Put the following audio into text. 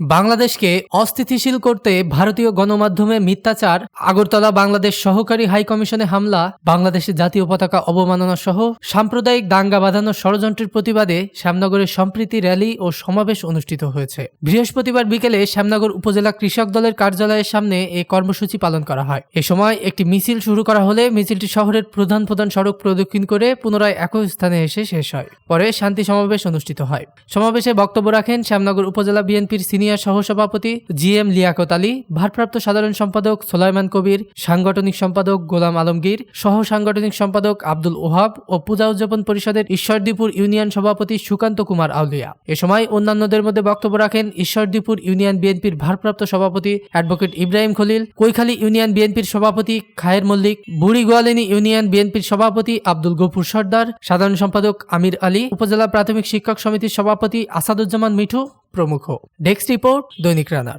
বাংলাদেশকে অস্থিতিশীল করতে ভারতীয় গণমাধ্যমে মিথ্যাচার, আগরতলা বাংলাদেশ সহকারী হাই কমিশনে হামলা, বাংলাদেশের জাতীয় পতাকা অবমাননা সহ সাম্প্রদায়িক দাঙ্গা বাঁধানোর ষড়যন্ত্রের প্রতিবাদে শ্যামনগরে সম্প্রীতি র্যালি ও সমাবেশ অনুষ্ঠিত হয়েছে। বৃহস্পতিবার বিকেলে শ্যামনগর উপজেলা কৃষক দলের কার্যালয়ের সামনে এ কর্মসূচি পালন করা হয়। এ সময় একটি মিছিল শুরু করা হলে মিছিলটি শহরের প্রধান প্রধান সড়ক প্রদক্ষিণ করে পুনরায় একই স্থানে এসে শেষ হয়। পরে শান্তি সমাবেশ অনুষ্ঠিত হয়। সমাবেশে বক্তব্য রাখেন শ্যামনগর উপজেলা বিএনপির সিনিয়র সহসভাপতি জিএম লিয়াকত আলী, ভারপ্রাপ্ত সাধারণ সম্পাদক সোলাইমান কবির, সাংগঠনিক সম্পাদক গোলাম আলমগীর, সহ সাংগঠনিক সম্পাদক আব্দুল ওহাব ও পূজা উদযাপন পরিষদের ঈশ্বরদীপুর ইউনিয়ন সভাপতি সুকান্ত কুমার আউলিয়া। এ সময় অন্যান্যদের মধ্যে বক্তব্য রাখেন ঈশ্বরদীপুর ইউনিয়ন বিএনপির ভারপ্রাপ্ত সভাপতি অ্যাডভোকেট ইব্রাহিম খলিল, কৈখালী ইউনিয়ন বিএনপির সভাপতি খায়ের মল্লিক, বুড়ি গোয়ালিনী ইউনিয়ন বিএনপির সভাপতি আব্দুল গফুর সর্দার, সাধারণ সম্পাদক আমির আলী, উপজেলা প্রাথমিক শিক্ষক সমিতির সভাপতি আসাদুজ্জামান মিঠু প্রমুখ। ডেস্ক রিপোর্ট, দৈনিক রানার।